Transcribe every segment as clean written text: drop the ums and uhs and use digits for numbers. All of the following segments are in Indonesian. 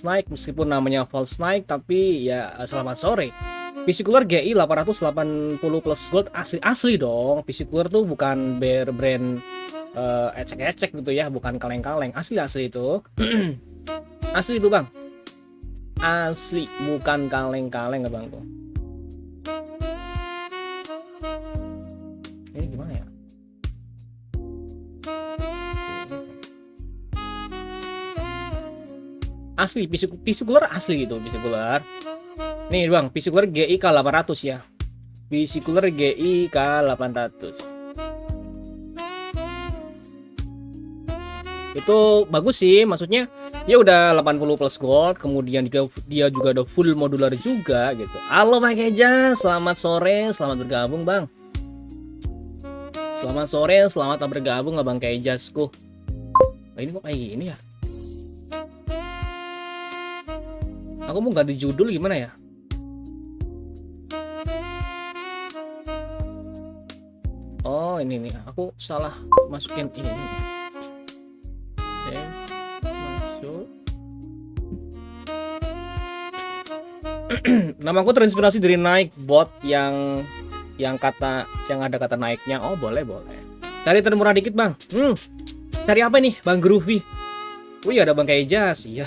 Night, meskipun namanya False Night, tapi ya selamat sore. PC cooler GI 880 plus gold asli dong. PC cooler tuh bukan brand ecek-ecek gitu ya, bukan kaleng-kaleng, asli itu. Asli itu bang, asli, bukan kaleng-kaleng bang tuh. Ini gimana ya? Asli PC cooler asli gitu, PC cooler. Nih bang, PC cooler GI K800 ya. PC cooler GI K800. Itu bagus sih, maksudnya ya udah 80 plus gold, kemudian dia juga ada full modular juga gitu. Halo Bang Keja, selamat sore, selamat bergabung Bang. Selamat sore, selamat bergabung Abang Kejasku. Nah, ini kok kayak gini ya? Aku mau ganti judul gimana ya? Oh ini nih, aku salah masukin ini. Oke, masuk. Namaku terinspirasi dari Nightbot yang ada kata naiknya. Oh boleh. Cari termurah dikit bang. Cari apa nih Bang Groovy? Wih ada Bang Kejas, iya.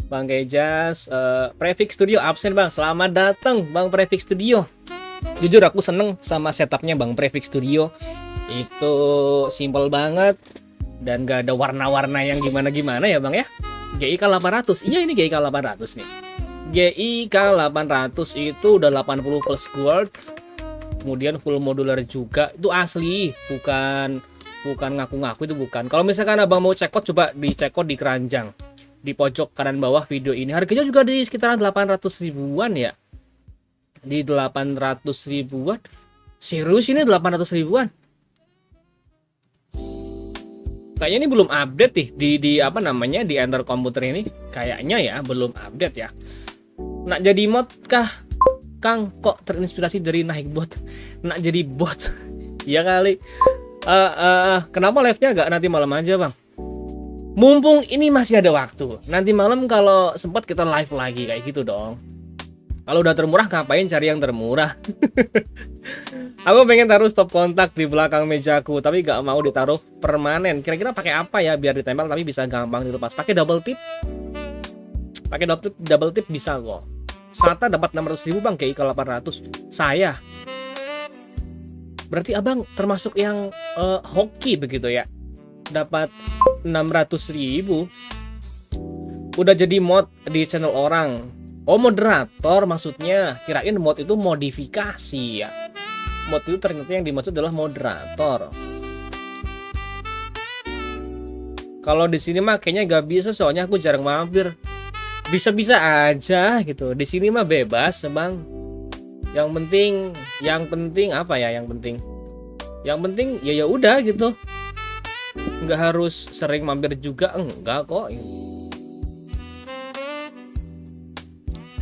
Bang Kejas, Prefix Studio absen bang. Selamat datang Bang Prefix Studio. Jujur aku seneng sama setupnya Bang Prefix Studio. Itu simple banget dan gak ada warna-warna yang gimana-gimana ya bang ya. GIK 800, iya ini GIK 800 nih. GIK 800 itu udah 80 plus gold, kemudian full modular juga. Itu asli, bukan ngaku-ngaku, itu bukan. Kalau misalkan abang mau cekot, coba dicekot di keranjang di pojok kanan bawah video ini. Harganya juga di sekitaran 800 ribuan ya. Di 800 ribuan. Serius ini 800 ribuan. Kayaknya ini belum update nih di apa namanya, di Enter komputer ini. Kayaknya ya belum update ya. Nak jadi mod kah Kang? Kok terinspirasi dari Nightbot? Nak jadi bot? Iya kali. Kenapa live-nya nggak nanti malam aja bang? Mumpung ini masih ada waktu. Nanti malam kalau sempat kita live lagi kayak gitu dong. Kalau udah termurah ngapain cari yang termurah? Aku pengen taruh stop kontak di belakang mejaku, tapi gak mau ditaruh permanen. Kira-kira pakai apa ya biar ditempel tapi bisa gampang dilepas? Pakai double tip? Pakai double tip bisa kok. SATA dapat 600 ribu bang, GIK 800. Saya. Berarti abang termasuk yang hoki begitu ya? Dapat 600 ribu. Udah jadi mod di channel orang. Oh moderator maksudnya. Kirain mod itu modifikasi ya. Mod itu ternyata yang dimaksud adalah moderator. Kalau di sini mah kayaknya gak bisa, soalnya aku jarang mampir. Bisa-bisa aja gitu. Di sini mah bebas bang. Yang penting apa ya? Yang penting ya udah gitu. Nggak harus sering mampir juga, enggak kok.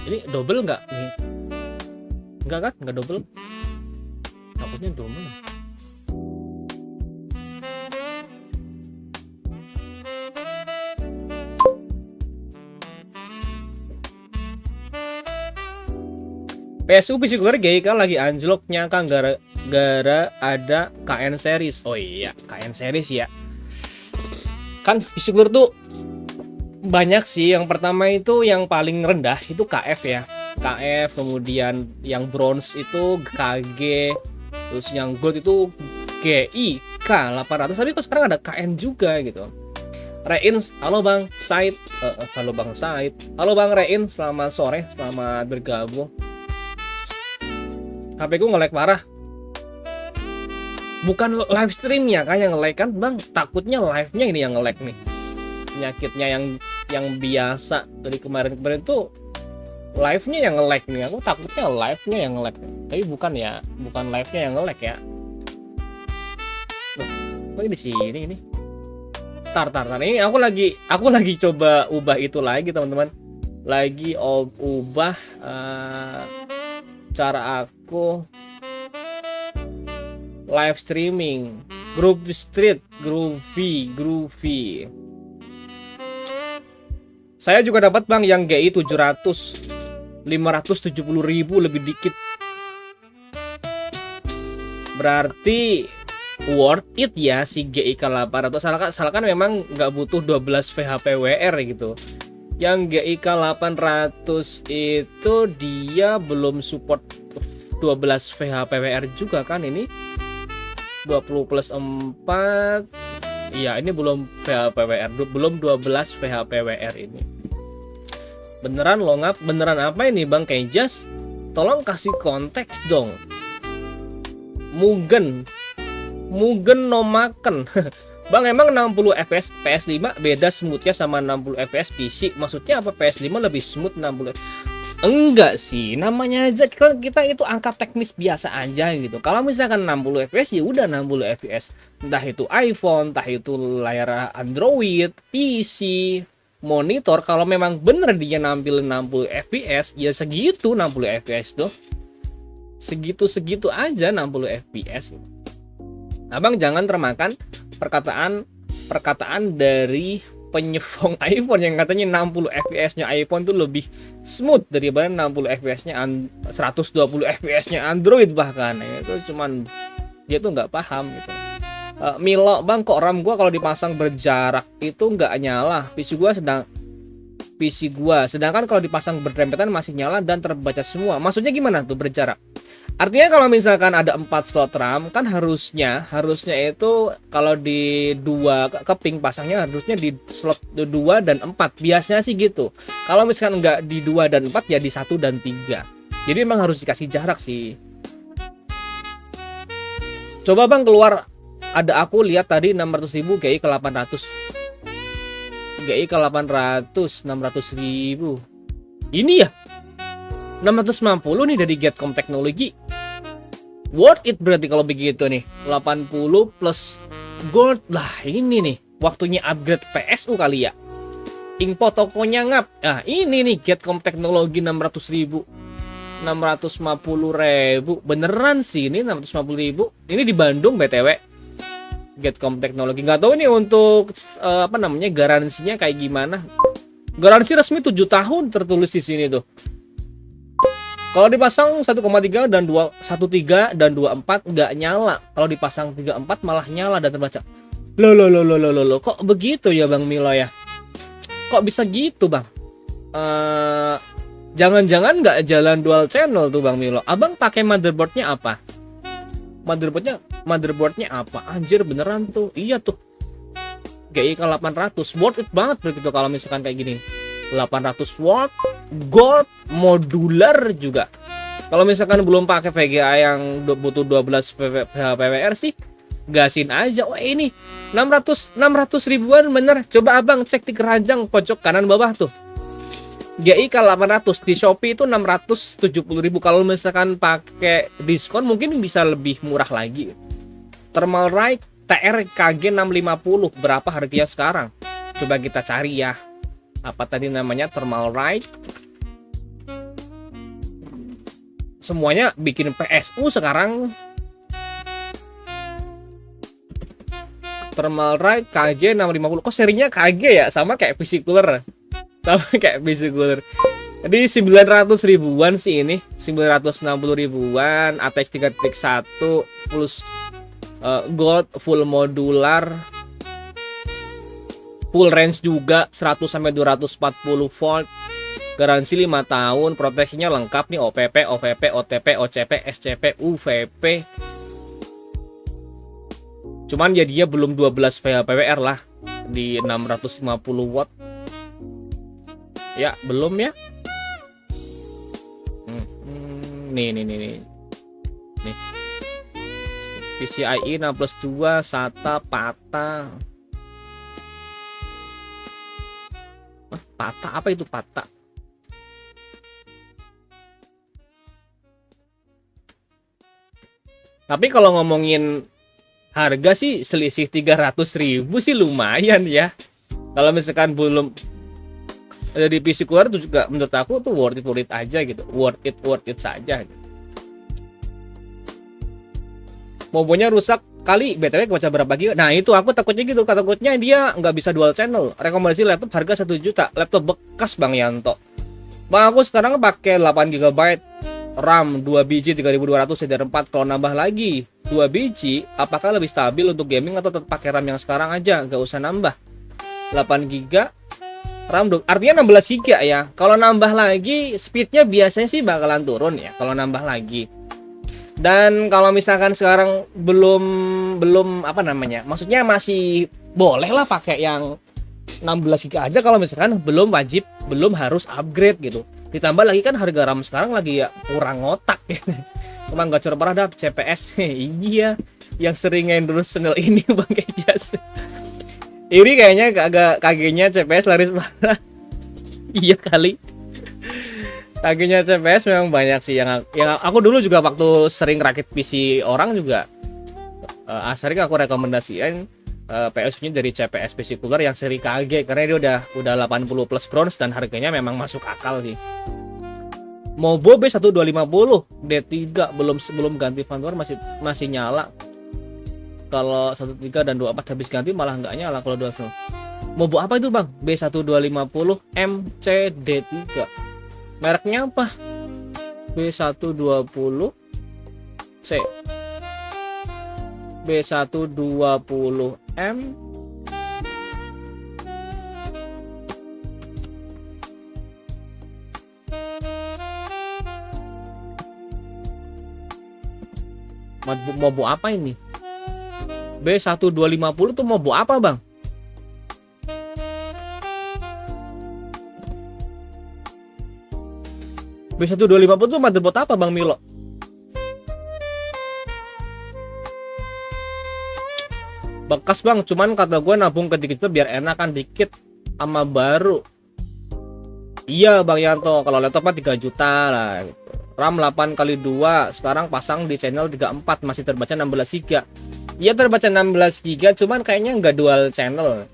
Ini double nggak nih? Enggak kan? Nggak double. Takutnya double. PSU PC cooler GIK lagi anjloknya kan gara-gara ada KN series. Oh iya, KN series ya. Kan PC cooler tuh banyak sih. Yang pertama itu yang paling rendah itu KF ya. KF, kemudian yang bronze itu KG, terus yang gold itu GI K800. Tapi kok sekarang ada KN juga gitu. Rein, halo Bang Said. Halo Bang Said. Halo Bang Rein, selamat sore, selamat bergabung. HP ku nge-lag parah. Bukan live streamnya kan yang nge-lag kan bang, takutnya live-nya ini yang nge-lag nih. Penyakitnya yang biasa dari kemarin tuh live-nya yang nge-lag nih. Aku takutnya live-nya yang nge-lag. Tapi bukan ya, bukan live-nya yang nge-lag ya. Loh, kok di sini ini? Tar. Ini aku lagi coba ubah itu lagi teman-teman. Lagi ubah cara aku live streaming. Groovy. Saya juga dapat bang yang GI 700, 570.000 lebih dikit. Berarti worth it ya si GI K800. Asalkan memang nggak butuh 12 VHPWR gitu. Yang GI K800 itu dia belum support 12 VHPWR juga kan ini. 20 plus 4. Iya, ini belum VHPWR, belum 12 VHPWR ini. Beneran lo ngap, beneran apa ini Bang Kejas? Tolong kasih konteks dong. Mugen no makan. Bang, emang 60 fps PS5 beda smoothnya sama 60 fps PC? Maksudnya apa PS5 lebih smooth 60? Enggak sih, namanya aja kita itu angka teknis biasa aja gitu. Kalau misalkan 60 fps ya udah 60 fps. Entah itu iPhone, entah itu layar Android, PC, monitor, kalau memang bener dia nampilin 60 fps, ya segitu 60 fps tuh. Segitu aja 60 fps. Abang jangan termakan perkataan dari penyefong iPhone yang katanya 60 fps-nya iPhone tuh lebih smooth daripada 60 fps-nya 120 fps-nya Android bahkan. Itu cuman dia tuh nggak paham gitu. Milo, bang, kok RAM gua kalau dipasang berjarak itu nggak nyala? PC gua sedangkan kalau dipasang berdempetan masih nyala dan terbaca semua. Maksudnya gimana tuh berjarak? Artinya kalau misalkan ada 4 slot RAM kan harusnya itu kalau di 2 keping pasangnya harusnya di slot 2 dan 4. Biasanya sih gitu. Kalau misalkan nggak di 2 dan 4 ya di 1 dan 3. Jadi memang harus dikasih jarak sih. Coba bang keluar, ada aku lihat tadi 600.000 GI ke 800. GI ke 800 600.000. Ini ya 650 nih dari Getcom Teknologi. Worth it berarti kalau begitu nih. 80 plus gold lah, ini nih waktunya upgrade PSU kali ya. Info tokonya ngap. Nah ini nih Getcom Teknologi 600.000, 650.000. Beneran sih ini 650.000. Ini di Bandung BTW. Getcom Teknologi. Nggak tahu ini untuk garansinya kayak gimana. Garansi resmi 7 tahun tertulis di sini tuh. Kalau dipasang 1,3 dan 1,3 dan 2,4 nggak nyala. Kalau dipasang 3,4 malah nyala dan terbaca. Loh, kok begitu ya Bang Milo ya? Kok bisa gitu Bang? Jangan-jangan nggak jalan dual channel tuh Bang Milo. Abang pakai motherboardnya apa? Motherboardnya apa? Anjir beneran tuh. Iya tuh. GI K800 worth it banget begitu kalau misalkan kayak gini. 800 watt gold modular juga. Kalau misalkan belum pakai VGA yang butuh 12 VHPWR sih gasin aja. Wah ini 600 ribuan bener. Coba abang cek di keranjang pojok kanan bawah tuh. GI K800 di Shopee itu 670.000. Kalau misalkan pakai diskon mungkin bisa lebih murah lagi. Thermalright TR KG 650 berapa harganya sekarang? Coba kita cari ya. Apa tadi namanya? Thermalright. Semuanya bikin PSU sekarang. Thermalright KG 650. Kok serinya KG ya? Sama kayak PC cooler. Jadi 900 ribuan sih ini. 960 ribuan. ATX 3.1 plus gold full modular. Full range juga 100 sampai 240 volt. Garansi 5 tahun, proteksinya lengkap nih OPP, OVP, OTP, OCP, SCP, UVP. Cuman ya dia belum 12 VHPWR lah di 650 watt. Ya, belum ya. Nih. PCIe 6+2 SATA PATA. PATA apa itu PATA? Tapi kalau ngomongin harga sih selisih 300.000 sih lumayan ya. Kalau misalkan belum dari PC keluar tuh juga menurut aku tuh worth it aja gitu. Worth it saja gitu. Mobonya rusak kali BTW kebaca berapa giga. Nah itu aku takutnya gitu, takutnya dia nggak bisa dual channel. Rekomendasi laptop harga 1 juta, laptop bekas Bang Yanto. Bang aku sekarang pakai 8 GB RAM 2 biji 3200 DDR4. Kalau nambah lagi 2 biji, apakah lebih stabil untuk gaming atau tetap pakai RAM yang sekarang aja, nggak usah nambah? 8 GB RAM, artinya 16 GB ya. Kalau nambah lagi speednya biasanya sih bakalan turun ya kalau nambah lagi. Dan kalau misalkan sekarang belum apa namanya, maksudnya masih boleh lah pakai yang 16 GB aja kalau misalkan belum wajib, belum harus upgrade gitu. Ditambah lagi kan harga RAM sekarang lagi ya kurang otak gitu. Emang gacor parah dah CPS. Iya, yang sering endorse channel ini Bang Kejas. Ini kayaknya agak kagetnya CPS laris parah. Iya kali. Kagetnya CPS memang banyak sih yang aku dulu juga waktu sering rakit PC orang juga sering aku rekomendasiin PSU-nya dari CPS PC Cooler yang seri KG karena dia udah 80 plus bronze dan harganya memang masuk akal sih. Mobo B1250 D3 belum ganti firmware masih nyala. Kalau 13 dan 24 habis ganti malah nggak nyala kalau 21. Mobo apa itu Bang? B1250 MC D3. Mereknya apa? B120 C B120M Mobo apa ini? B1250 tuh mobo apa Bang? B1250 tuh motherboard apa Bang Milo? Bekas Bang, cuman kata gue nabung dikit biar enak kan, dikit sama baru. Iya Bang Yanto, kalau laptop 3 juta lah gitu. RAM 8x2 sekarang pasang di channel 34 masih terbaca 16 GB. Iya terbaca 16 GB, cuman kayaknya nggak dual channel.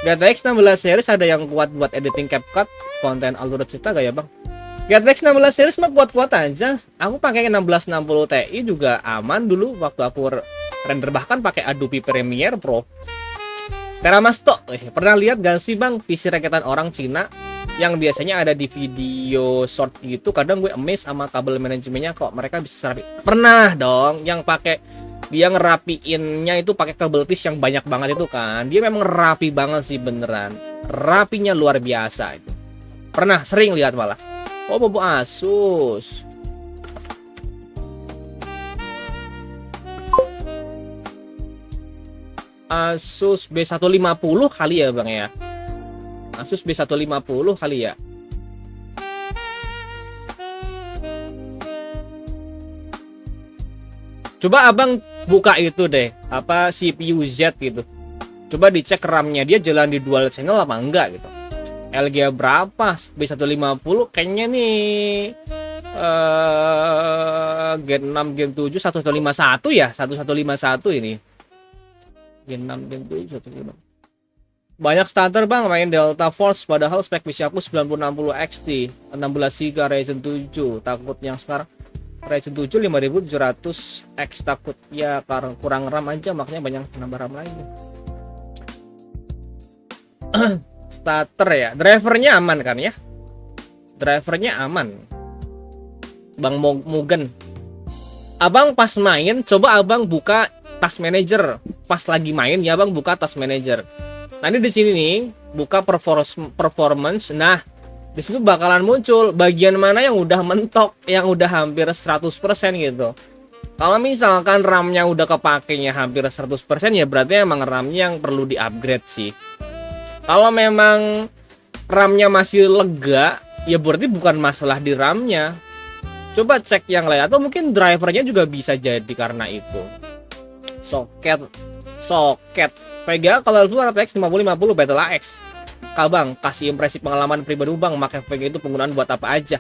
GTX 16 series ada yang kuat buat editing CapCut, konten alur cerita gak ya Bang? GTX 16 series mah kuat-kuat aja. Aku pakai 1660 Ti juga aman dulu waktu aku render, bahkan pakai Adobe Premiere Pro. Teramasto, pernah lihat gak sih Bang PC rakitan orang Cina yang biasanya ada di video short gitu? Kadang gue amazed sama kabel manajemennya kok mereka bisa rapi. Pernah dong yang pakai dia ngerapiinnya itu pakai kabel tis yang banyak banget itu kan. Dia memang rapi banget sih beneran. Rapinya luar biasa itu. Pernah sering lihat malah. Oh, bobo Asus. Asus B150 kali ya Bang ya. Asus B150 kali ya. Coba Abang buka itu deh, apa CPU Z gitu. Coba dicek RAM-nya dia jalan di dual channel apa enggak gitu. LGA berapa? B150 kayaknya nih Gen 6 Gen 7 1151 ya, 1151 ini. Gen 6 Gen 7 1151. Banyak starter Bang main Delta Force padahal spek PC aku 9060 XT 16 GB Ryzen 7. Takut yang sekarang Ryzen 7 5700X takut ya karena kurang RAM aja, makanya banyak nambah RAM lagi. Starter ya, drivernya aman kan ya? Drivernya aman. Bang Mugen. Abang pas main, coba Abang buka Task Manager. Pas lagi main ya Bang buka Task Manager. Nanti di sini nih buka performance. Nah, di situ bakalan muncul bagian mana yang udah mentok, yang udah hampir 100% gitu. Kalau misalkan RAM-nya udah kepakainya hampir 100% ya berarti emang RAM-nya yang perlu di-upgrade sih. Kalau memang RAM-nya masih lega, ya berarti bukan masalah di RAM-nya. Coba cek yang lain atau mungkin drivernya juga bisa jadi karena itu. Soket VGA kalau RTX 5050 Battle AX. Bang, kasih impresi pengalaman pribadi Bang, pakai VGA itu penggunaan buat apa aja?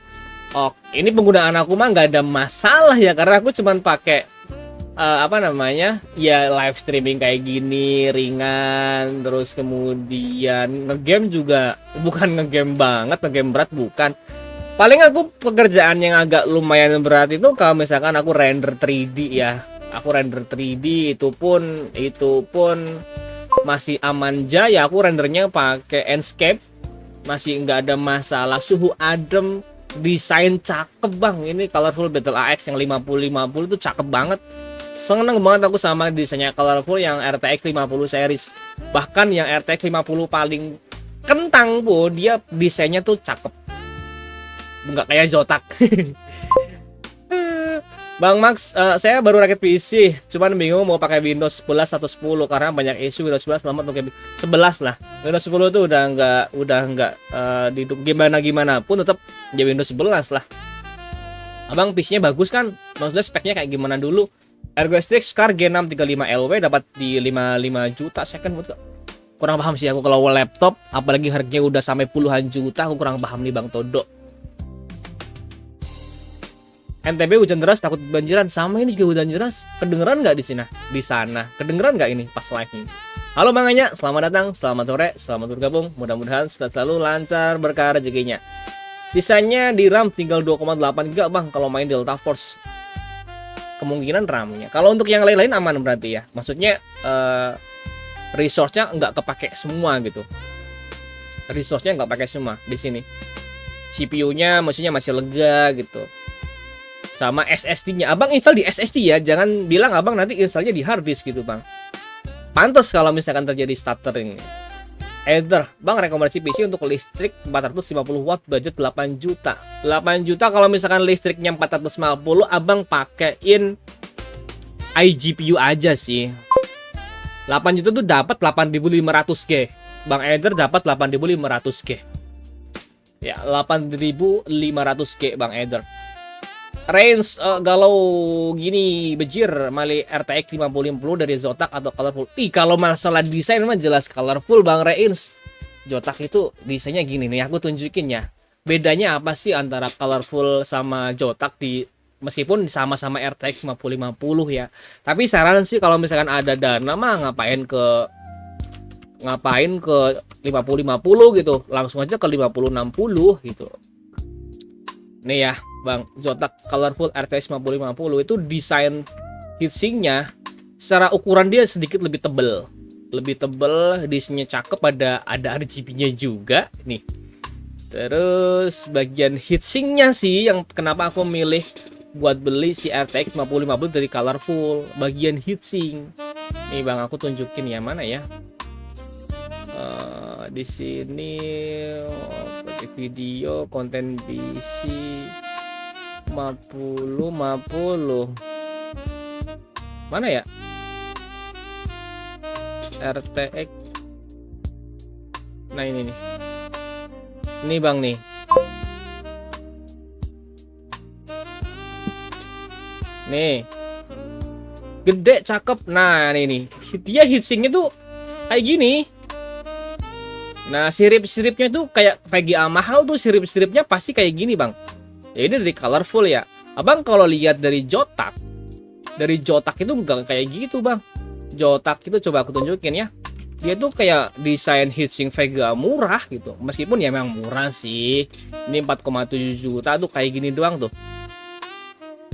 Oh, ini penggunaan aku mah nggak ada masalah ya karena aku cuman pakai apa namanya ya live streaming kayak gini ringan, terus kemudian ngegame juga bukan ngegame banget, ngegame berat bukan. Paling aku pekerjaan yang agak lumayan berat itu kalau misalkan aku render 3D ya, Aku render 3D itu pun masih aman jaya. Aku rendernya pakai Enscape, masih nggak ada masalah. Suhu adem, desain cakep bang. Ini Colorful Battle AX yang 5050 itu cakep banget. Seneng banget aku sama desainnya Colorful yang RTX 50 series. Bahkan yang RTX 50 paling kentang pun dia desainnya tuh cakep, nggak kayak Zotac. Bang Max, saya baru rakit PC, cuman bingung mau pakai Windows 11 atau 10 karena banyak isu Windows 11 selamat untuk 11 lah. Windows 10 tuh udah nggak gimana pun tetap ya Windows 11 lah. Abang PC-nya bagus kan? Maksudnya speknya kayak gimana dulu? Ergo STX Car G6 35LW dapat di 55 juta second. Kurang paham sih aku kalau laptop, apalagi harganya udah sampai puluhan juta, aku kurang paham nih Bang Todo. NTB hujan deras takut banjiran, sama ini juga hujan deras. Kedengeran nggak di sini? Di sana. Kedengeran nggak ini pas live ini? Halo Bang Anya, selamat datang, selamat sore, selamat bergabung. Mudah-mudahan selalu lancar berkah rezekinya. Sisanya di RAM tinggal 2,8 GB Bang kalau main Delta Force. Kemungkinan RAM-nya. Kalau untuk yang lain-lain aman berarti ya. Maksudnya resource-nya nggak kepake semua gitu. Resource-nya nggak pakai semua di sini. CPU-nya maksudnya masih lega gitu. Sama SSD-nya. Abang install di SSD ya, jangan bilang abang nanti installnya di hard disk gitu bang. Pantes kalau misalkan terjadi stuttering. Either bang rekomendasi PC untuk listrik 450 watt budget 8 juta. 8 juta kalau misalkan listriknya 450, abang pakein iGPU aja sih. 8 juta tuh dapat 8500G. Bang Either dapat 8500G. Ya, 8500G Bang Either. Range galau gini bejir Mali RTX 5050 dari Zotac atau Colorful. Kalau masalah desain mah jelas Colorful Bang Reins. Zotac itu desainnya gini nih, aku tunjukin ya. Bedanya apa sih antara Colorful sama Zotac di meskipun sama-sama RTX 5050 ya. Tapi saran sih kalau misalkan ada dana mah ngapain ke 5050 gitu. Langsung aja ke 5060 gitu. Nih ya Bang, Zotac Colorful RTX 5050 itu desain heatsinknya secara ukuran dia sedikit lebih tebel. Lebih tebel, desainnya cakep, ada RGB-nya juga nih. Terus bagian heatsinknya sih yang kenapa aku milih buat beli si RTX 5050 dari Colorful, bagian heatsink. Nih Bang, aku tunjukin ya, mana ya? Di sini video konten PC 50 mana ya? RTX. Nah ini nih. Ini Bang nih. Nih. Gede cakep. Nah, ini nih. Dia heatsinknya tuh kayak gini. Nah, sirip-siripnya tuh kayak VGA mahal tuh, sirip-siripnya pasti kayak gini, Bang. Ya ini dari Colorful ya. Abang kalau lihat dari Zotac itu enggak kayak gitu, Bang. Zotac itu coba aku tunjukin ya. Dia tuh kayak desain heatsink VGA murah gitu. Meskipun ya memang murah sih. Ini 4,7 juta tuh kayak gini doang tuh.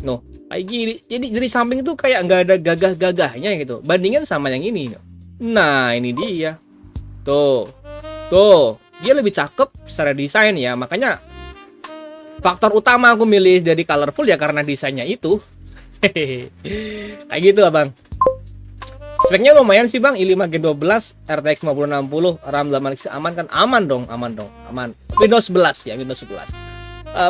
Noh, kayak gini. Jadi dari samping itu kayak nggak ada gagah-gagahnya gitu. Bandingkan sama yang ini. Nah, ini dia. Tuh, dia lebih cakep secara desain ya. Makanya faktor utama aku milih dari Colorful ya karena desainnya itu. Kayak gitu Abang. Speknya lumayan sih Bang, i5 Gen12 RTX 5060 RAM 8 aman kan? Aman dong. Windows 11 ya, Windows 11.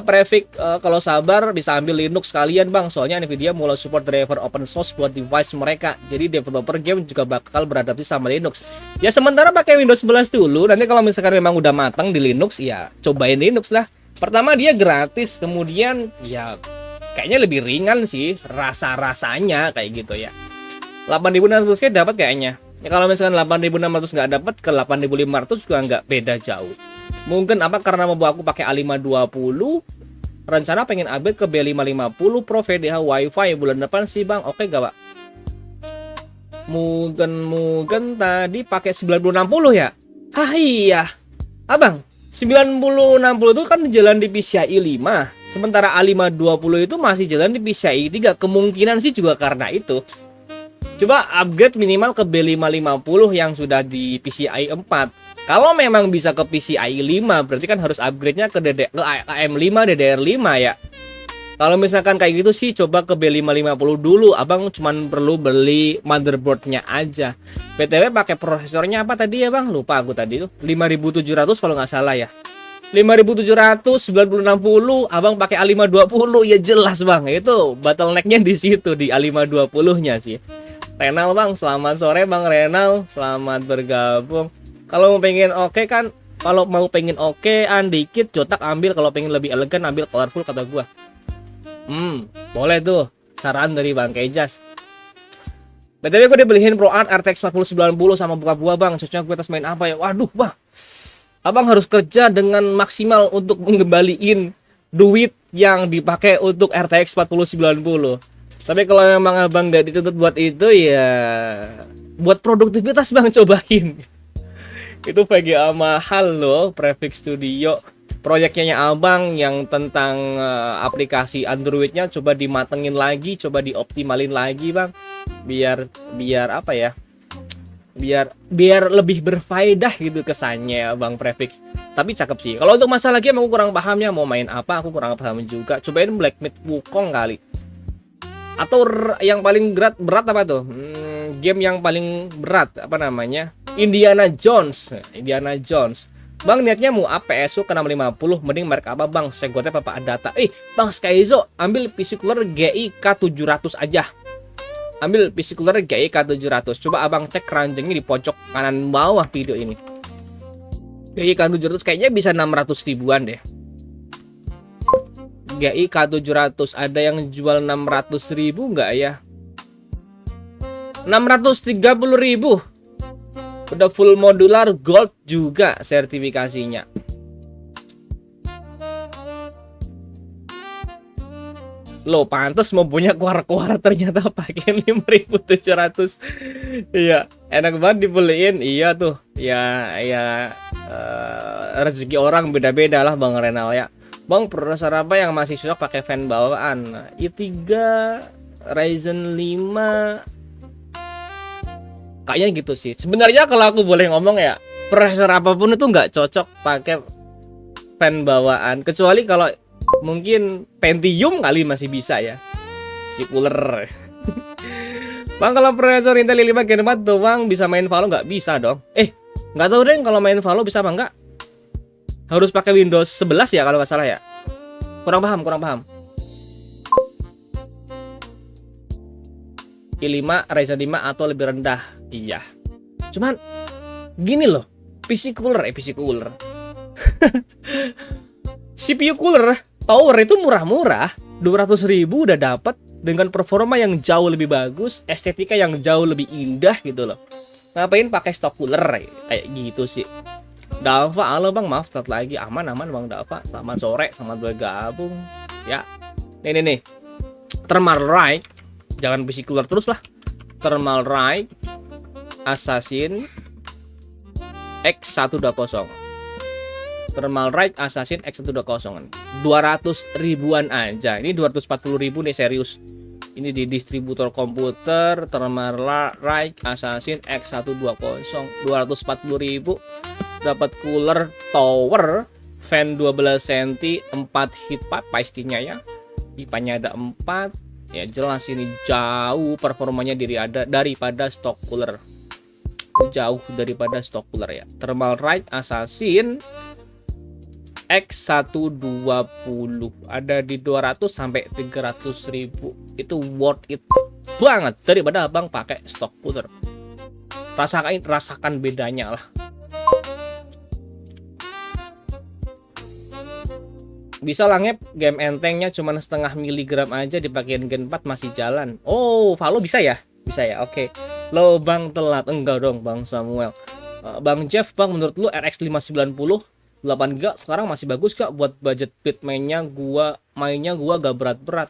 Prefix kalau sabar bisa ambil Linux sekalian Bang, soalnya Nvidia mulai support driver open source buat device mereka. Jadi developer game juga bakal beradaptasi sama Linux. Ya sementara pakai Windows 11 dulu, nanti kalau misalkan memang udah matang di Linux ya cobain Linux lah. Pertama dia gratis, kemudian ya kayaknya lebih ringan sih rasa-rasanya kayak gitu ya. 8600 dapat kayaknya. Ya kalau misalkan 8600 nggak dapat, ke 8500 juga nggak beda jauh. Mungkin apa karena mau aku pakai A520, rencana pengen upgrade ke B550 Pro VDH WiFi bulan depan sih Bang. Oke gak Pak? Mungkin tadi pakai 9060 ya? Hah iya. Abang, 9060 itu kan jalan di PCIe 5. Sementara A520 itu masih jalan di PCIe 3. Kemungkinan sih juga karena itu. Coba upgrade minimal ke B550 yang sudah di PCIe 4. Kalau memang bisa ke PCIe 5, berarti kan harus upgrade-nya ke AM5 DDR5 ya. Kalau misalkan kayak gitu sih coba ke B550 dulu. Abang cuman perlu beli motherboardnya aja. BTW pakai prosesornya apa tadi ya bang? Lupa aku tadi tuh. 5700 kalau nggak salah ya. 5700 9060 abang pakai A520 ya jelas bang. Itu bottleneck-nya di situ di A520-nya sih. Renal bang, selamat sore bang Renal. Selamat bergabung. Kalau mau pengen oke kan, kalau mau pengen okean dikit Jotak ambil, kalau pengen lebih elegan ambil colorful kata gua. Boleh tuh. Saran dari Bang Kejas. BTW gue dibeliin ProArt RTX 4090 sama buka gua bang. Cocoknya gue tes main apa ya? Waduh bang, abang harus kerja dengan maksimal untuk mengembaliin duit yang dipakai untuk RTX 4090. Tapi kalau memang abang nggak dituntut buat itu ya buat produktivitas bang, cobain. Itu VGA mahal loh, Prefix Studio. Proyeknya abang yang tentang aplikasi Androidnya coba dimatengin lagi, coba dioptimalin lagi bang, biar apa ya, biar lebih berfaedah gitu kesannya bang Prefix. Tapi cakep sih. Kalau untuk masalah game aku kurang pahamnya, mau main apa aku kurang paham juga. Cobain Black Myth Wukong kali. Atau yang paling berat apa tuh? Game yang paling berat apa namanya? Indiana Jones. Bang niatnya mau PSU ke 650, mending merek apa bang? Segotnya Papa Adata. Bang Skyzo, ambil PC cooler GI K700 aja. Ambil PC cooler GI K700. Coba abang cek keranjangnya di pojok kanan bawah video ini. GI K700 kayaknya bisa 600 ribuan deh. GI K700 ada yang jual 600 ribu nggak ya? 630 ribu. Udah full modular gold juga sertifikasinya. Loh, pantes mau punya kuar-kuar ternyata pakai 5700. Iya, enak banget dibeliin. Iya tuh. Ya rezeki orang beda-beda lah Bang Renal ya. Bang, prosesor apa yang masih cocok pakai fan bawaan? i3 Ryzen 5 kayaknya gitu sih. Sebenarnya kalau aku boleh ngomong ya, prosesor apapun itu nggak cocok pakai fan bawaan, kecuali kalau mungkin Pentium kali masih bisa ya, si cooler. Bang, kalau prosesor Intel i5 Gen 4 doang bisa main Valo nggak? Bisa dong. Nggak tahu deh kalau main Valo bisa apa nggak? Harus pakai Windows 11 ya kalau nggak salah ya. Kurang paham. i5 Ryzen 5 atau lebih rendah. Iya. Cuman gini loh, PC cooler. CPU cooler tower itu murah-murah, 200.000 udah dapat dengan performa yang jauh lebih bagus, estetika yang jauh lebih indah gitu loh. Ngapain pakai stok cooler kayak gitu sih. Dava, halo bang, maaf telat lagi. Aman bang Dava, selamat sore, selamat bergabung ya. Nih Thermal Right, jangan PC cooler terus lah. Thermal Right Assassin X120. Thermal Right Assassin X120. 200 ribuan aja. Ini 240 ribu nih serius. Ini di distributor komputer Thermal Right Assassin X120. 240 ribu. Dapat cooler tower, fan 12 cm, 4 heat pipe pastinya ya. Pipanya ada 4. Ya jelas ini jauh performanya daripada stock cooler. Jauh daripada stock cooler ya. Thermal Right Assassin X120 ada di 200 sampai 300 ribu. Itu worth it banget daripada abang pakai stock cooler. Rasakan bedanya lah. Bisa lah ngep, game entengnya cuma setengah miligram aja dipakein Gen 4 masih jalan. Oh, Valo bisa ya? Bisa ya, oke. Lo bang telat, enggak dong bang Samuel. Bang Jeff, bang menurut lu RX 590 8GB sekarang masih bagus gak buat budget pit mainnya gua gak berat-berat.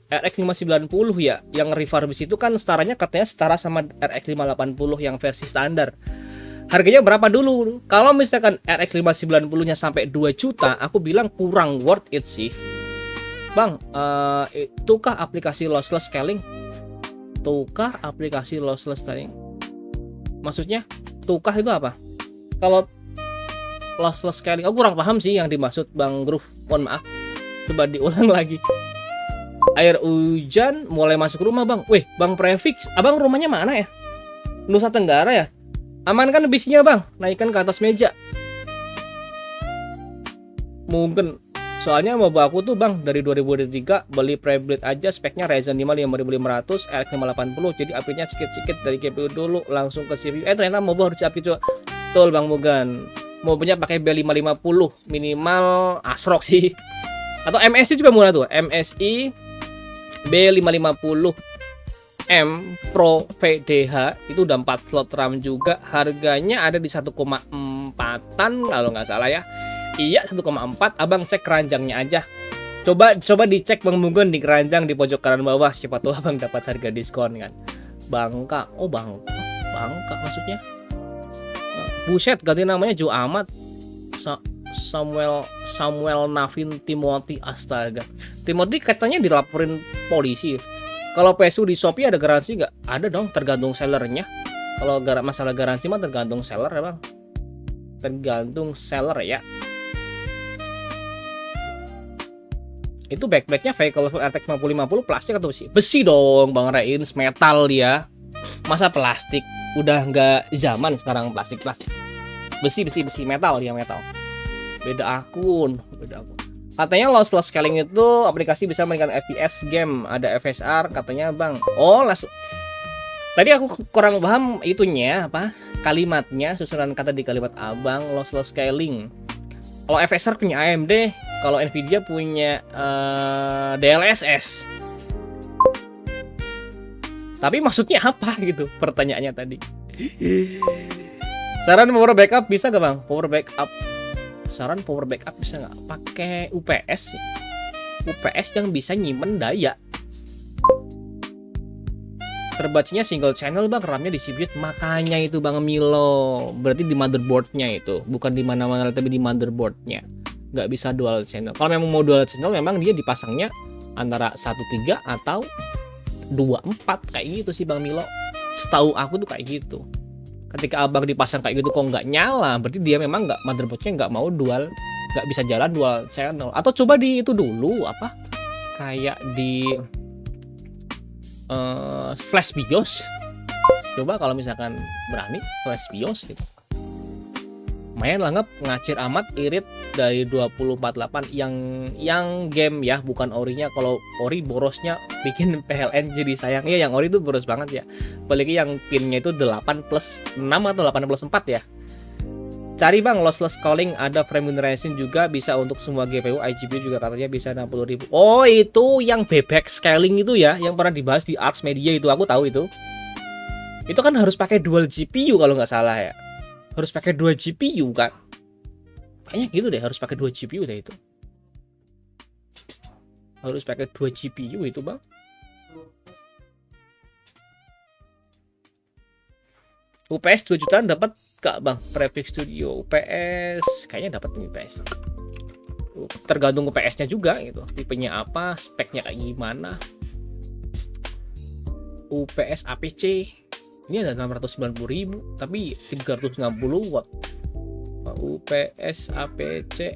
RX 590 ya, yang refurbish itu kan setaranya katanya setara sama RX 580 yang versi standar. Harganya berapa dulu? Kalau misalkan RX 590-nya sampai 2 juta, aku bilang kurang worth it sih. Bang, itukah aplikasi lossless scaling? Tukah aplikasi lossless scaling? Maksudnya, tukah itu apa? Kalau lossless scaling, aku kurang paham sih yang dimaksud Bang Groove. Mohon maaf. Coba diulang lagi. Air hujan mulai masuk rumah, Bang. Wih, Bang Prefix, abang rumahnya mana ya? Nusa Tenggara ya? Aman kan bisinya, Bang? Naikkan ke atas meja. Mungkin soalnya mau aku tuh, Bang, dari 2023 beli preblade aja, speknya Ryzen 5 5500 RX 580, jadi upgrade-nya sedikit-sedikit dari GPU dulu langsung ke CPU. Ternyata mau harus upgrade juga. Betul, Bang Mugan. Mau punya pakai B550 minimal ASRock sih. Atau MSI juga murah tuh. MSI B550 M Pro VDH itu udah 4 slot RAM juga. Harganya ada di 1,4an kalau nggak salah ya. Iya, 1,4. Abang cek keranjangnya aja. Coba dicek Bang Mugen di keranjang di pojok kanan bawah. Siapa tahu Abang dapat harga diskon kan. Bangka. Oh, Bangka maksudnya. Buset, ganti namanya jauh amat. Samuel Navin Timothy, astaga. Timothy katanya dilaporin polisi. Kalau PSU di Shopee ada garansi nggak? Ada dong, tergantung sellernya. Kalau masalah garansi mah tergantung seller ya, Bang. Tergantung seller ya. Itu backpacknya Vehicle RTX 5050 plastik atau besi? Besi dong, Bang Reins, metal dia. Masa plastik? Udah nggak zaman sekarang plastik. Besi, metal dia, metal. Beda akun. Katanya lossless scaling itu aplikasi bisa meningkatkan FPS game, ada FSR katanya, Bang. Oh, tadi aku kurang paham itunya apa? Kalimatnya, susunan kata di kalimat Abang, lossless scaling. Kalau FSR punya AMD, kalau Nvidia punya DLSS. Tapi maksudnya apa gitu? Pertanyaannya tadi. Saran power backup bisa gak, Bang? Saran power backup bisa nggak? Pakai UPS ya. UPS yang bisa nyimpen daya. Terbacanya single channel, Bang, RAM-nya di CPU. Makanya itu, Bang Milo. Berarti di motherboardnya itu, bukan di mana-mana tapi di motherboardnya. Nggak bisa dual channel. Kalau memang mau dual channel, memang dia dipasangnya antara 1.3 atau 2.4 kayak gitu sih, Bang Milo. Setahu aku tuh kayak gitu. Ketika Abang dipasang kayak gitu kok nggak nyala, berarti dia memang motherboardnya nggak mau dual, nggak bisa jalan dual channel. Atau coba di itu dulu apa? Kayak di flash BIOS. Coba kalau misalkan berani flash BIOS gitu. Lumayan lah, ngacir amat irit dari 2048 yang game ya, bukan orinya. Kalau ori borosnya bikin PLN jadi sayang. Iya, yang ori itu boros banget ya. Apalagi yang pinnya itu 8+6 atau 8+4 ya. Cari, Bang, lossless calling, ada frame generation juga, bisa untuk semua GPU, iGPU juga katanya bisa 60.000. Oh, itu yang bebek scaling itu ya, yang pernah dibahas di Arts Media itu, aku tahu itu. Itu kan harus pakai dual GPU kalau nggak salah ya. Harus pakai 2 GPU kan? Kayaknya gitu deh, harus pakai 2 GPU deh itu. Harus pakai 2 GPU itu, Bang. UPS 2 jutaan dapat gak, Bang? Prefix Studio UPS kayaknya dapat nih UPS. Tergantung UPS-nya juga gitu. Tipenya apa, speknya kayak gimana. UPS APC ini ada 690.000 tapi 360 watt. UPS APC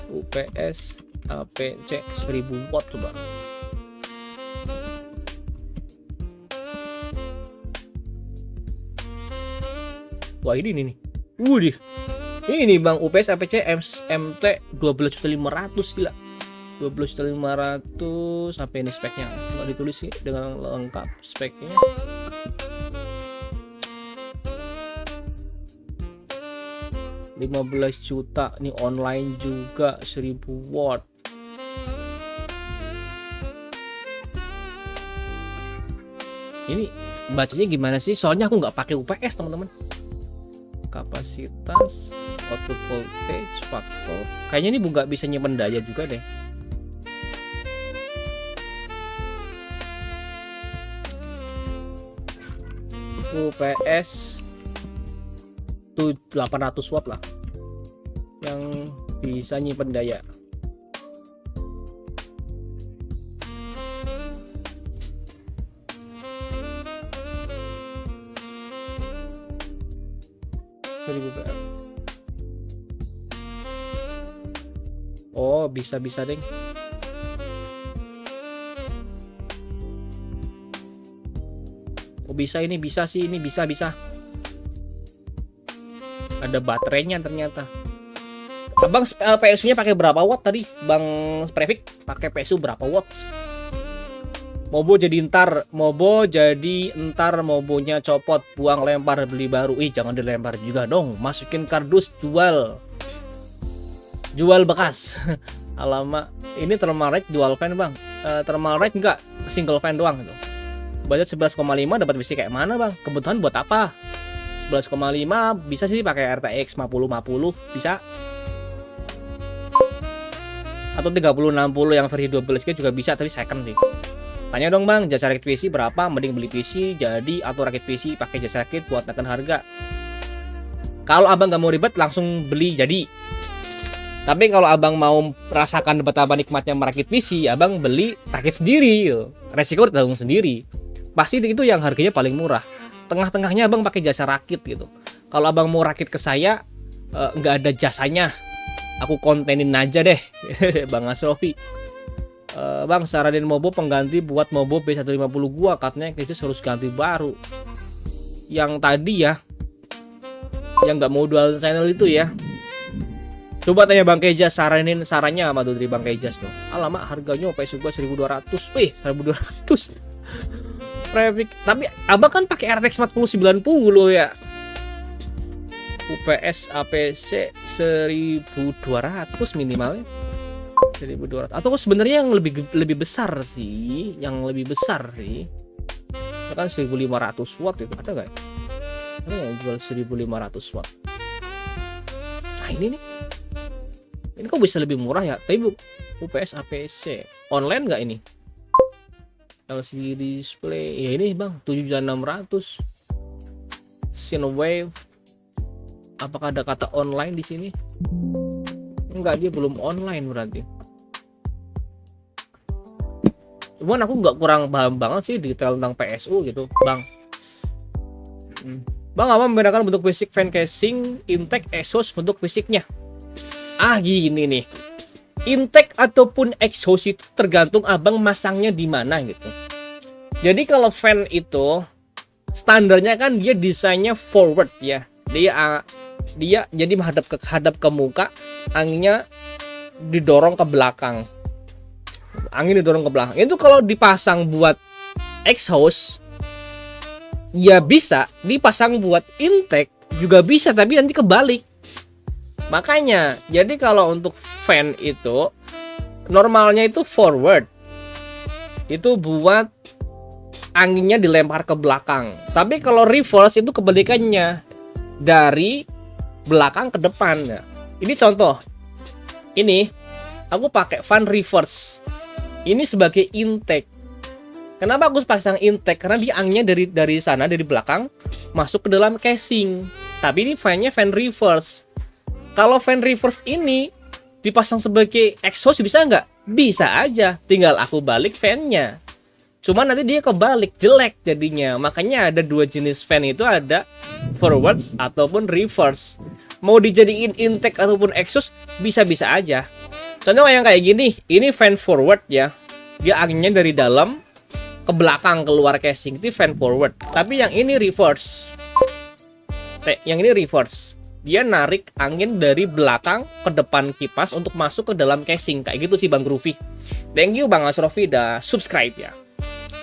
1000 watt coba. Wah, ini nih. Ini Bang, UPS APC MT 12.500.000 gila. 12.500 sampai ini speknya. Nggak ditulis sih dengan lengkap speknya. $15 juta nih, online juga 1000 watt. Ini bacanya gimana sih? Soalnya aku nggak pakai UPS, teman-teman. Kapasitas, output voltage, faktor. Kayaknya ini nggak bisa nyimpen daya juga deh. UPS 800 watt lah yang bisa nyimpen daya. Oh, bisa deh. Oh, bisa, ini bisa sih, ini bisa. Ada baterainya ternyata. Abang PSU-nya pakai berapa watt tadi? Bang Prefik pakai PSU berapa watt? Mobo jadi ntar mobonya copot, buang, lempar, beli baru. Ih, jangan dilempar juga dong. Masukin kardus, jual bekas. Alamak, ini thermal rack dual fan, Bang. Thermal rack enggak, single fan doang gitu. Budget 11,5 dapat besi kayak mana, Bang? Kebutuhan buat apa? 11,5 bisa sih pakai RTX 5050 bisa. Atau 3060 yang versi 12G juga bisa, tapi second sih. Tanya dong, Bang, jasa rakit PC berapa? Mending beli PC jadi atau rakit PC pakai jasa rakit buat tekan harga. Kalau Abang nggak mau ribet, langsung beli jadi. Tapi kalau Abang mau merasakan betapa nikmatnya merakit PC, Abang beli rakit sendiri. Resiko ditanggung sendiri. Pasti itu yang harganya paling murah. Tengah-tengahnya Abang pakai jasa rakit gitu. Kalau Abang mau rakit ke saya, nggak ada jasanya, aku kontenin aja deh. Bang Asrofi. Bang, saranin Mobo pengganti buat Mobo B150 gua, katanya kayaknya harus ganti baru. Yang tadi ya, yang nggak mau dual channel itu ya. Coba tanya Bang Kejas, sarannya apa tuh dari Bang Kejas tuh. Alamak, harganya PSU gua 1200. Wih, 1200. Prefik. Tapi Abang kan pakai RTX 4090 ya. UPS APC 1200 minimalnya. 1200. Atau sebenarnya yang lebih besar sih, itu kan 1500 watt itu ada nggak? Ada yang jual 1500 watt. Nah ini nih, ini kok bisa lebih murah ya? Tapi UPS APC online nggak ini? LCD display ya ini Bang, 7600. Cinewave. Apakah ada kata online di sini? Enggak, dia belum online berarti. Cuman aku nggak kurang paham banget sih detail tentang PSU gitu, Bang. Bang, apa membedakan bentuk basic fan casing, intake, exhaust bentuk fisiknya? Ah, gini nih. Intake ataupun exhaust itu tergantung Abang masangnya di mana gitu. Jadi kalau fan itu standarnya kan dia desainnya forward ya. Dia jadi menghadap ke muka, anginnya didorong ke belakang. Angin didorong ke belakang. Itu kalau dipasang buat exhaust ya bisa, dipasang buat intake juga bisa, tapi nanti kebalik. Makanya, jadi kalau untuk fan itu normalnya itu forward. Itu buat anginnya dilempar ke belakang. Tapi kalau reverse itu kebalikannya, dari belakang ke depan. Nah, ini contoh. Ini aku pakai fan reverse. Ini sebagai intake. Kenapa aku pasang intake? Karena dia anginnya dari sana, dari belakang masuk ke dalam casing. Tapi ini fan-nya fan reverse. Kalau fan reverse ini dipasang sebagai exhaust bisa nggak? Bisa aja. Tinggal aku balik fan-nya. Cuman nanti dia kebalik, jelek jadinya. Makanya ada dua jenis fan itu, ada forwards ataupun reverse. Mau dijadiin intake ataupun exhaust bisa-bisa aja. Contoh yang kayak gini, ini fan forward ya. Dia anginnya dari dalam ke belakang keluar casing, itu fan forward. Tapi yang ini reverse. Yang ini reverse. Dia narik angin dari belakang ke depan kipas untuk masuk ke dalam casing. Kayak gitu sih Bang Groovy. Thank you Bang Asrofi udah subscribe ya.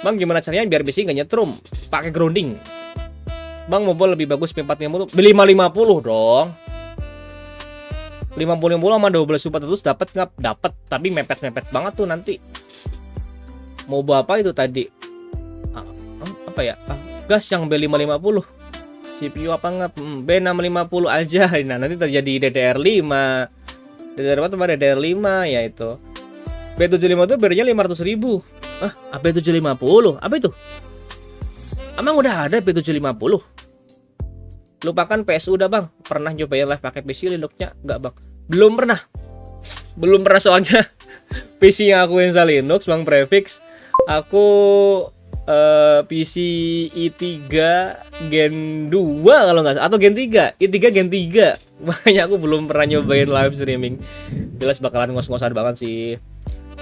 Bang, gimana caranya biar besi nggak nyetrum? Pakai grounding. Bang, Mobo lebih bagus P450. Beli 550 dong. 50 sama 12 dapat nggak? Dapat, tapi mepet-mepet banget tuh nanti. Mobo apa itu tadi? Apa ya? Gas yang B550. CPU apa nggak? B650 aja. Nah, nanti terjadi DDR5. DDR5 tuh DDR5 ya itu. B75 tuh bedanya 500.000. B750. Apa itu? Emang udah ada B750? Lupakan PSU udah Bang. Pernah nyobain live pakai PC Linux-nya? Enggak Bang. Belum pernah soalnya. PC yang aku install Linux Bang Prefix. Aku PC i3 Gen 2 kalau nggak salah, atau Gen 3, i3 Gen 3. Makanya aku belum pernah nyobain live streaming. Jelas bakalan ngos-ngosan banget sih.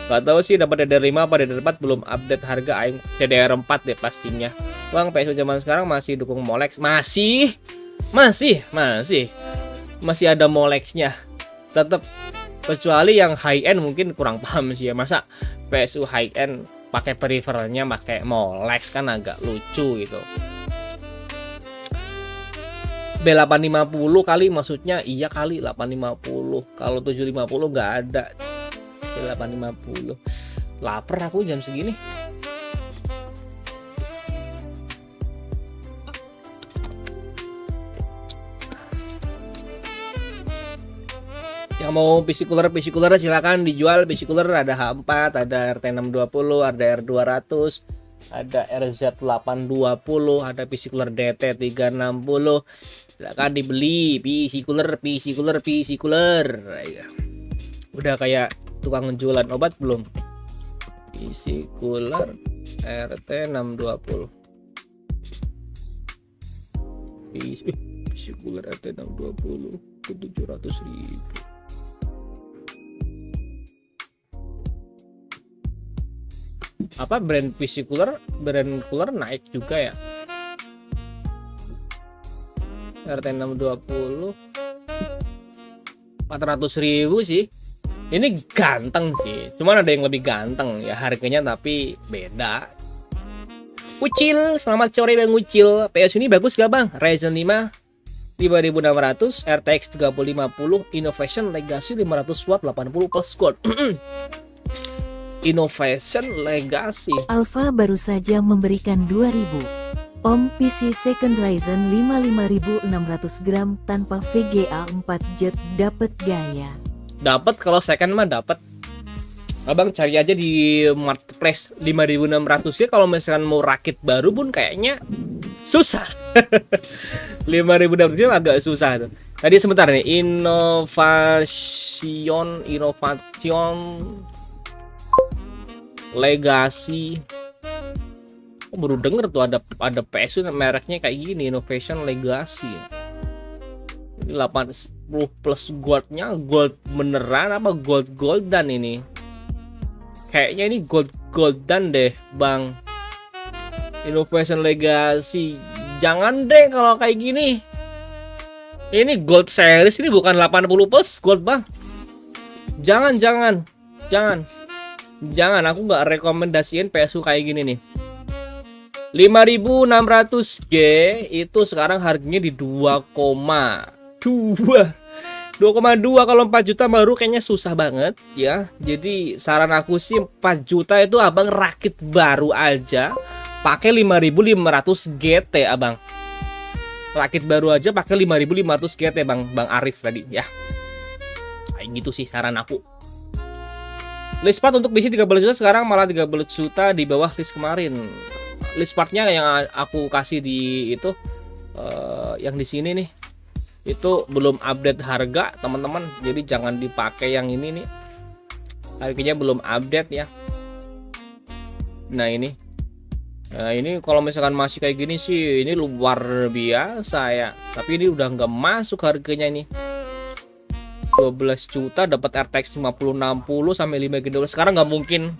Gak tahu sih dapat DDR5 apa DDR4, belum update harga aing. DDR4 deh pastinya. Bang, PS zaman sekarang masih dukung Molex? Masih ada Molexnya. Tetap, kecuali yang high end mungkin kurang paham sih ya. Masa PSU high end pakai peripheralnya pakai Molex, kan agak lucu gitu. B850 kali maksudnya, iya kali 850. Kalau 750 nggak ada. B850. Laper aku jam segini. Yang mau PC cooler silakan dijual. PC cooler ada H4, ada RT620, ada R200, ada RZ820, ada PC cooler DT360. Silakan dibeli PC cooler. Udah kayak tukang jualan obat belum? PC cooler RT620. PC cooler RT620 ke 700.000. Apa brand PC cooler, naik juga ya. RT620 400.000 sih. Ini ganteng sih, cuman ada yang lebih ganteng ya harganya, tapi beda. Ucil, selamat sore Bang Ucil. PS ini bagus gak Bang? Ryzen 5 5600, RTX 3050, Innovation Legacy 500 watt 80 plus gold. Innovation Legacy Alpha baru saja memberikan 2000 Om PC second Ryzen 5 5600 gram tanpa VGA 4 jet dapat gaya. Dapat, kalau second mah dapat. Abang cari aja di marketplace 5600 ya. Kalau misalkan mau rakit baru pun kayaknya susah. 5600 agak susah tuh. Tadi sebentar nih, Innovation Legacy. Oh, baru denger tuh ada PS mereknya kayak gini, Innovation Legacy. Ini 80 plus goldnya, gold beneran apa goldan ini? Kayaknya ini goldan deh Bang. Innovation Legacy. Jangan deh kalau kayak gini. Ini gold series, ini bukan 80 plus gold Bang. Jangan, aku nggak rekomendasiin PSU kayak gini nih. 5600G itu sekarang harganya di 2,2 kalau 4 juta baru kayaknya susah banget ya. Jadi saran aku sih 4 juta itu abang rakit baru aja pakai 5500 GT abang. Rakit baru aja pakai 5500 GT Bang Arif tadi ya. Kayak gitu sih saran aku. List part untuk PC 13 juta sekarang malah 13 juta di bawah list kemarin. List partnya yang aku kasih di itu yang di sini nih. Itu belum update harga teman-teman, jadi jangan dipakai yang ini nih, harganya belum update ya. Nah ini kalau misalkan masih kayak gini sih ini luar biasa ya, tapi ini udah nggak masuk harganya ini. 12 juta dapat RTX 5060 sampai 5 GB. Sekarang nggak mungkin,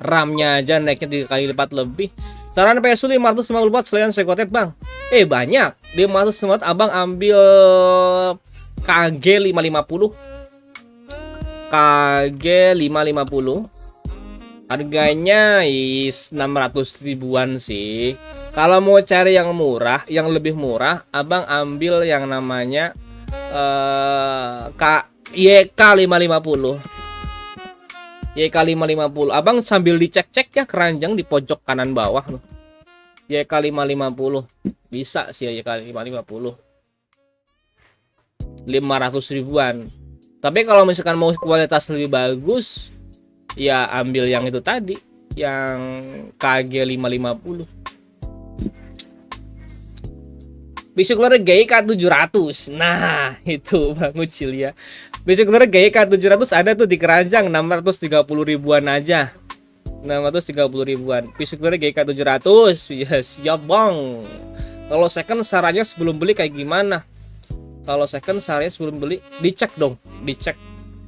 RAM-nya aja naiknya 3 kali lipat lebih. Saran PSU 550 watt selain Sekotet Bang. Banyak. 550 watt abang ambil KG 550. KG 550. Harganya 600 ribuan sih. Kalau mau cari yang murah, yang lebih murah, abang ambil yang namanya YK 550. YK 550. Abang sambil dicek-cek ya keranjang di pojok kanan bawah loh. YK 550. Bisa sih YK 550. 500 ribuan. Tapi kalau misalkan mau kualitas lebih bagus, ya ambil yang itu tadi, yang KG 550. Besok keluar GK 700. Nah, itu Bang Ucil ya. Besok keluar GK 700 ada tuh di keranjang 630 ribuan aja. 630 ribuan. PC cooler GK 700. Yes, ya bang. Kalau second sarannya sebelum beli kayak gimana? Kalau second sarannya sebelum beli dicek dong, dicek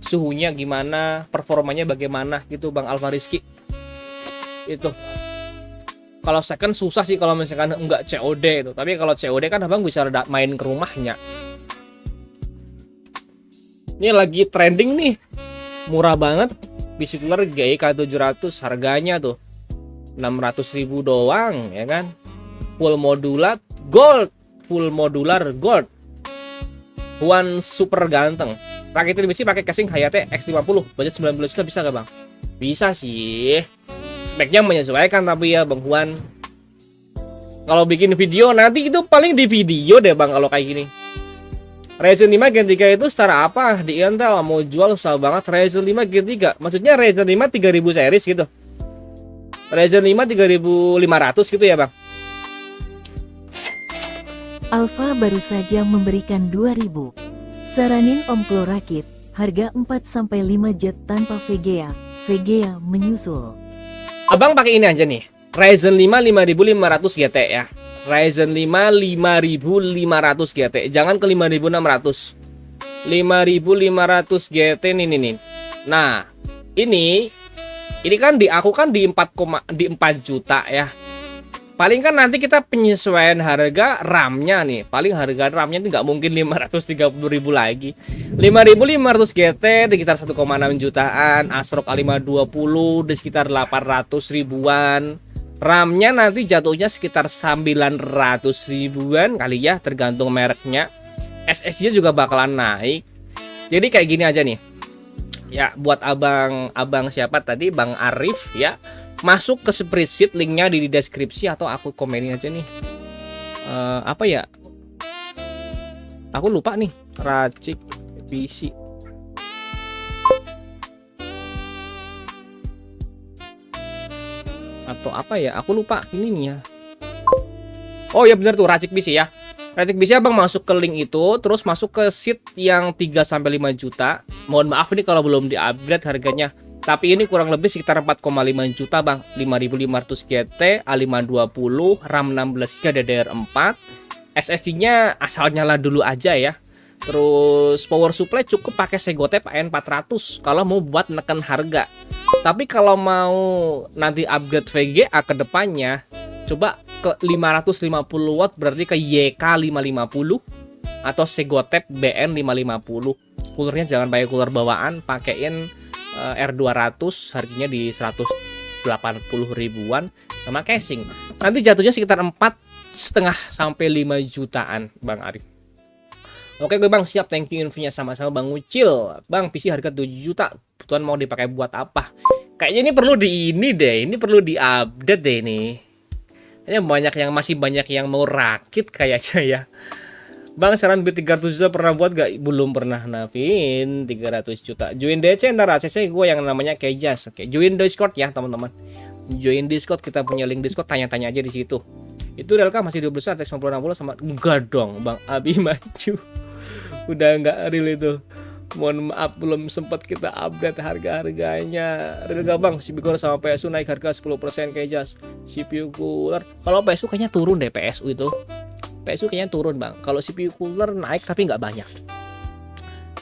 suhunya gimana, performanya bagaimana gitu Bang Alfa Rizky. Itu. Kalau second susah sih kalau misalkan enggak COD itu. Tapi kalau COD kan Abang bisa main ke rumahnya. Ini lagi trending nih. Murah banget. PC cooler GK 700 harganya tuh 600.000 doang ya kan. Full modular gold, full modular gold. One super ganteng. Rakitin besi pakai casing Hayate X50. Budget 19 juta bisa gak Bang? Bisa sih. Speknya menyesuaikan tapi ya Bang Juan. Kalau bikin video nanti itu paling di video deh Bang kalau kayak gini. Ryzen 5 Gen 3 itu setara apa di Intel? Mau jual susah banget. Ryzen 5 Gen 3. Maksudnya Ryzen 5 3000 series gitu. Ryzen 5 3500 gitu ya Bang. Alfa baru saja memberikan 2000. Saranin Om Klorakit, harga 4-5 jet tanpa VGA. VGA menyusul. Abang pakai ini aja nih. Ryzen 5 5500 GT ya. Ryzen 5 5500 GT. Jangan ke 5600. 5500 GT nih. Nah, ini kan aku kan di 4 juta ya. Paling kan nanti kita penyesuaian harga RAM-nya nih. Paling harga RAM-nya itu nggak mungkin 530.000 lagi. 5500 GT di sekitar 1,6 jutaan. ASRock A520 di sekitar 800 ribuan. RAM-nya nanti jatuhnya sekitar 900 ribuan kali ya, tergantung mereknya. SSD-nya juga bakalan naik. Jadi kayak gini aja nih. Ya, buat abang siapa tadi, Bang Arif ya. Masuk ke spreadsheet, linknya di deskripsi atau aku komenin aja nih. Apa ya? Aku lupa nih. Racik PC. Atau apa ya? Aku lupa ininya. Oh ya bener tuh, Racik PC ya. Racik PC Abang masuk ke link itu, terus masuk ke sheet yang 3-5 juta. Mohon maaf nih kalau belum di-upgrade harganya. Tapi ini kurang lebih sekitar 4,5 juta Bang. 5500 GT, A520, RAM 16GB DDR4. SSD-nya asal nyala dulu aja ya. Terus power supply cukup pakai Segotep AN400 kalau mau buat neken harga. Tapi kalau mau nanti upgrade VGA ke depannya, coba ke 550 watt berarti ke YK550 atau Segotep BN550. Coolernya jangan pakai cooler bawaan, pakein R200, harganya di 180 ribuan sama casing. Nanti jatuhnya sekitar 4,5 sampai 5 jutaan Bang Arif. Oke gue Bang, siap, thank you infonya. Sama-sama Bang Ucil. Bang, PC harga 7 juta, kebutuhan mau dipakai buat apa? Kayaknya ini perlu ini perlu diupdate deh ini. Kayaknya masih banyak yang mau rakit kayaknya ya. Bang, saran B300 juta pernah buat gak? Belum pernah Navin. 300 juta. Join DC ntar ACC gue yang namanya Kejas. Oke, join Discord ya teman-teman. Join Discord, kita punya link Discord, tanya-tanya aja di situ. Itu Relka masih 12 ATX 5060 sama enggak dong, Bang Abi maju. Udah enggak real itu. Mohon maaf belum sempat kita update harga-harganya. Relka Bang, CPU cooler sama PSU naik harga 10% Kejas. CPU cooler. Kalau PSU kayaknya turun deh PSU itu. PSU kayaknya turun Bang. Kalau CPU cooler naik tapi nggak banyak.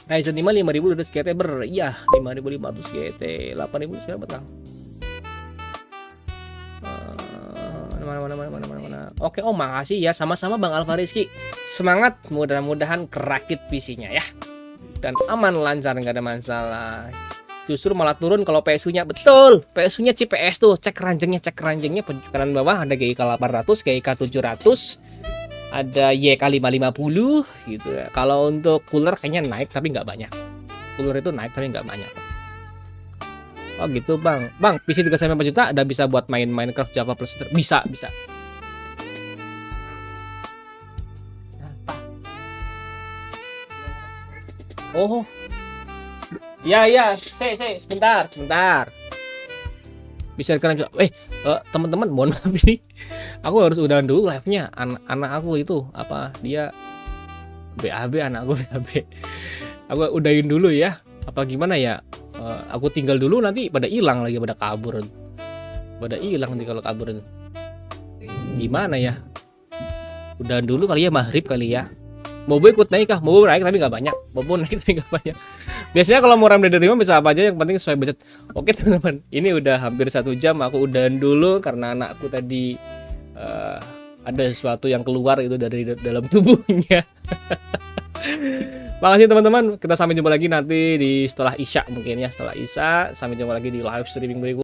Ryzen 5 5200 GT iya 5500 GT 8000 sekarang betul. Mana. Oke, oh makasih ya, sama-sama Bang Alfa Rizky. Semangat, mudah-mudahan kerakit PC-nya ya. Dan aman, lancar, nggak ada masalah. Justru malah turun kalau PSU-nya. Betul, PSU-nya chip PS tuh. Cek ranjangnya pojok kanan bawah ada GIK 800, GIK 700. Ada YK550 gitu ya. Kalau untuk cooler kayaknya naik tapi nggak banyak. Cooler itu naik tapi nggak banyak. Oh gitu Bang. Bang, PC 3-4 juta udah bisa buat main Minecraft Java Plus. Bisa. Oh. Ya, sebentar. Bisa keren. Teman-teman, mohon maaf ini. Aku harus udahan dulu live-nya. Anak aku itu dia BAB, anak aku BAB. Aku udahin dulu ya. Apa gimana ya? Aku tinggal dulu nanti pada hilang lagi, pada kabur. pada hilang nanti kalau kabur itu. Gimana ya? Udahan dulu kali ya, maghrib kali ya. Bobo ikut naik kah? Bobo naik tapi nggak banyak. Bobo naik tapi nggak banyak. Biasanya kalau mau rem dari 5 bisa apa aja, yang penting sesuai budget. Oke teman-teman, ini udah hampir 1 jam. Aku udahan dulu karena anakku tadi ada sesuatu yang keluar itu dari dalam tubuhnya. Makasih teman-teman. Kita sampai jumpa lagi nanti di setelah Isya mungkin ya. Setelah Isya sampai jumpa lagi di live streaming berikutnya.